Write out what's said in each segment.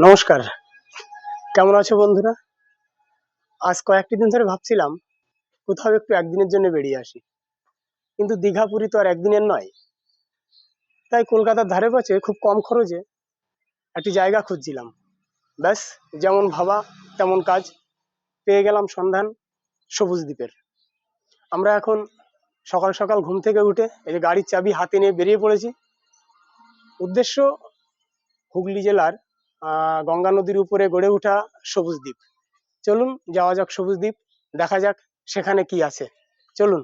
নমস্কার, কেমন আছো বন্ধুরা? আজ কয়েকটি দিন ধরে ভাবছিলাম কোথাও একটু একদিনের জন্য বেরিয়ে আসি, কিন্তু দীঘা পুরী তো আর একদিনের নয়। তাই কলকাতার ধারে পাশে খুব কম খরচে একটি জায়গা খুঁজছিলাম। ব্যাস, যেমন ভাবা তেমন কাজ, পেয়ে গেলাম সন্ধান সবুজ দ্বীপের। আমরা এখন সকাল সকাল ঘুম থেকে উঠে এই যে গাড়ির চাবি হাতে নিয়ে বেরিয়ে পড়েছি। উদ্দেশ্য হুগলি জেলার গঙ্গা নদীর উপরে গড়ে ওঠা সবুজ দ্বীপ। চলুন যাওয়া যাক সবুজ দ্বীপ, দেখা যাক সেখানে কি আছে। চলুন।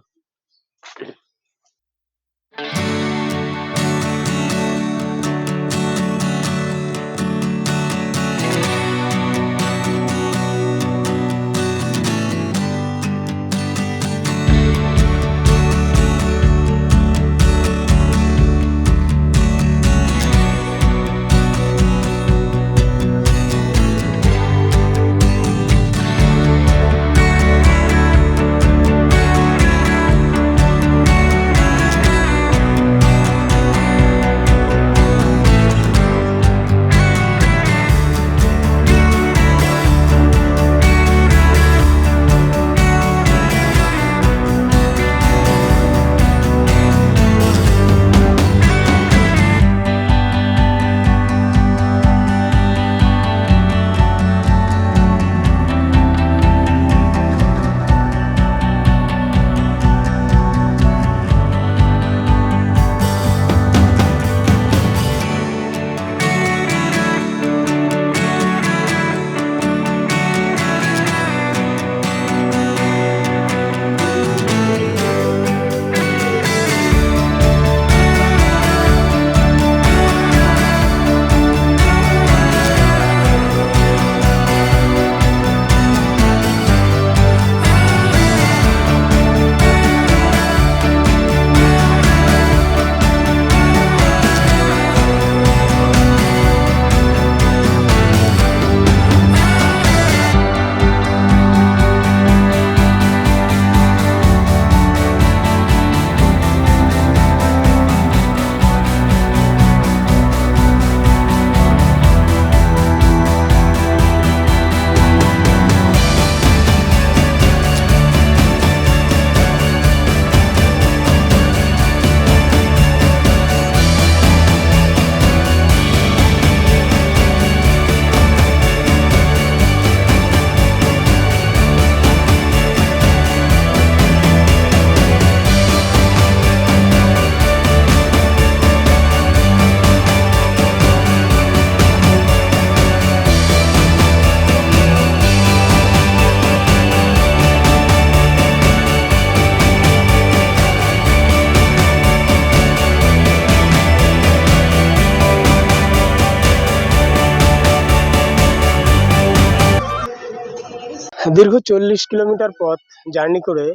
দীর্ঘ 40 কিলোমিটার পথ জার্নি করে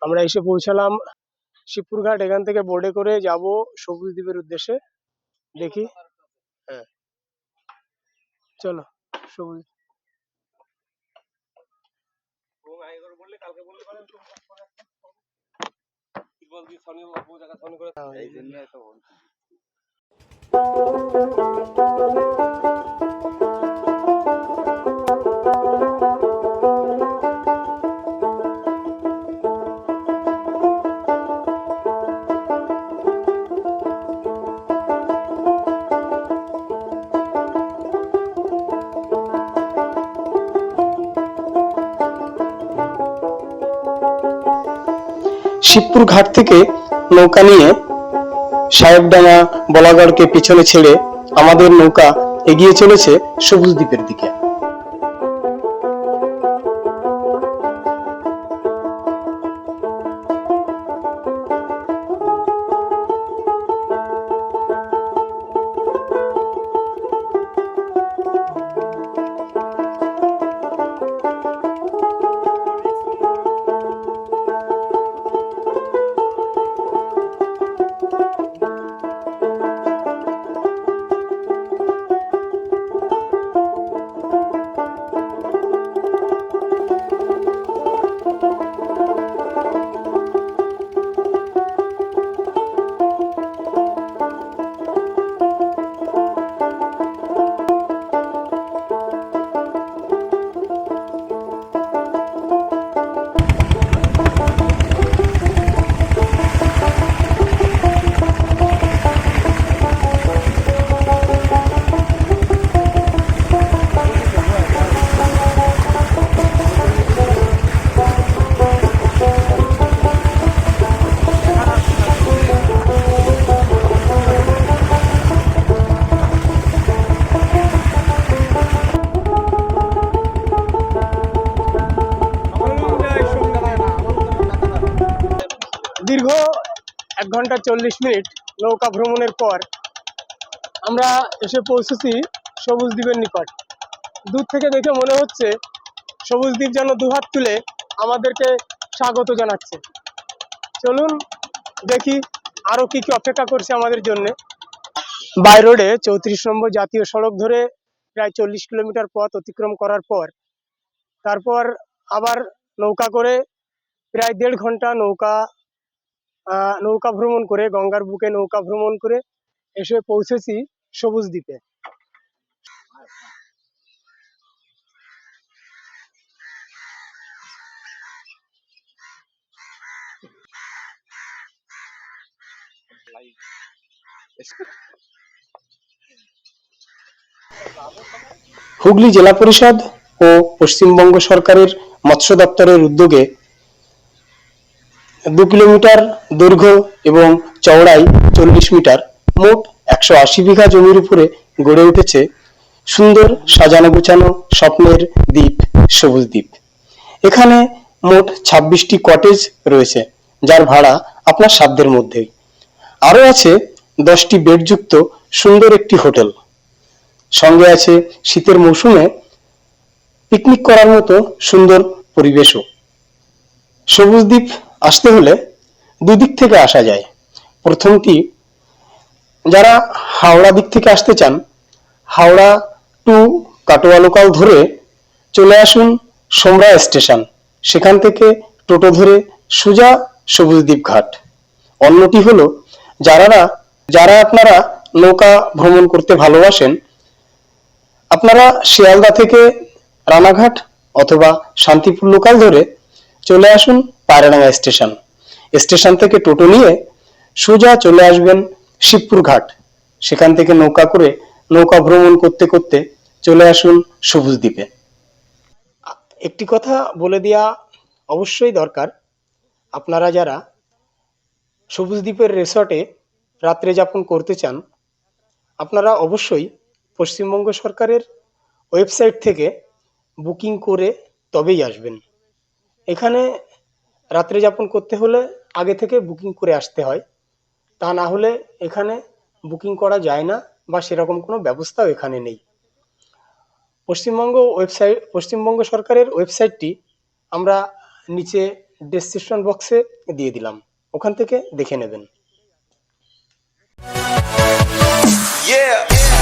আমরা এসে পৌঁছালাম শিবপুর ঘাট। এখান থেকে বোর্ডে করে যাব সবুজ দ্বীপের উদ্দেশ্যে। দেখি, হ্যাঁ চলো সবুজ। শিবপুর ঘাট থেকে নৌকা নিয়ে সাহেবডাঙ্গা বলাগড়কে পিছনে ছেড়ে আমাদের নৌকা এগিয়ে চলেছে সবুজ দ্বীপের দিকে। ঘন্টা 40 মিনিট নৌকা ভ্রমণের পর আমরা এসে পৌঁছেছি সবুজ দ্বীপের নিকট। দূর থেকে দেখে মনে হচ্ছে সবুজ দ্বীপ যেন দুহাত তুলে আমাদেরকে স্বাগত জানাচ্ছে। চলুন দেখি আরো কি কি অপেক্ষা করছে আমাদের জন্য। বাই রোডে 34 নম্বর জাতীয় সড়ক ধরে প্রায় 40 কিলোমিটার পথ অতিক্রম করার পর তারপর আবার নৌকা করে প্রায় 1.5 ঘন্টা নৌকা ভ্রমণ করে, গঙ্গার বুকে নৌকা ভ্রমণ করে এসে পৌঁছেছি সবুজ দ্বীপে। হুগলি জেলা পরিষদ ও পশ্চিমবঙ্গ সরকারের মৎস্য দপ্তরের উদ্যোগে 2 কিলোমিটার দৈর্ঘ্য এবং চওড়াই 40 মিটার, মোট 180 বিঘা জমির উপরে গড়ে উঠেছে সুন্দর সাজানো গোছানো স্বপ্নের দ্বীপ সবুজ দ্বীপ। এখানে মোট 26টি কটেজ রয়েছে, যার ভাড়া আপনার সাধ্যের মধ্যেই। আরও আছে 10টি বেডযুক্ত সুন্দর একটি হোটেল। সঙ্গে আছে শীতের মৌসুমে পিকনিক করার মতো সুন্দর পরিবেশও। সবুজ দ্বীপ আসতে হলে দুদিক থেকে আসা যায়। প্রথমটি, যারা হাওড়া দিক থেকে আসতে চান, হাওড়া টু কাটোয়া লোকাল ধরে চলে আসুন সোমরা স্টেশন, সেখান থেকে টোটো ধরে সোজা সবুজ দ্বীপ ঘাট। অন্যটি হলো, যারা আপনারা নৌকা ভ্রমণ করতে ভালোবাসেন, আপনারা শিয়ালদা থেকে রানাঘাট অথবা শান্তিপুর লোকাল ধরে চলে আসুন পায়রাডাঙ্গা স্টেশন। স্টেশন থেকে টোটো নিয়ে সোজা চলে আসবেন শিবপুর ঘাট, সেখান থেকে নৌকা করে নৌকা ভ্রমণ করতে করতে চলে আসুন সবুজ দ্বীপে। একটি কথা বলে দেওয়া অবশ্যই দরকার, আপনারা যারা সবুজ দ্বীপের রিসর্টে রাত্রে যাপন করতে চান, আপনারা অবশ্যই পশ্চিমবঙ্গ সরকারের ওয়েবসাইট থেকে বুকিং করে তবেই আসবেন। এখানে রাত্রে যাপন করতে হলে আগে থেকে বুকিং করে আসতে হয়, তা না হলে এখানে বুকিং করা যায় না বা সেরকম কোনো ব্যবস্থাও এখানে নেই। পশ্চিমবঙ্গ সরকারের ওয়েবসাইটটি আমরা নিচে ডেসক্রিপশন বক্সে দিয়ে দিলাম, ওখান থেকে দেখে নেবেন। Yeah.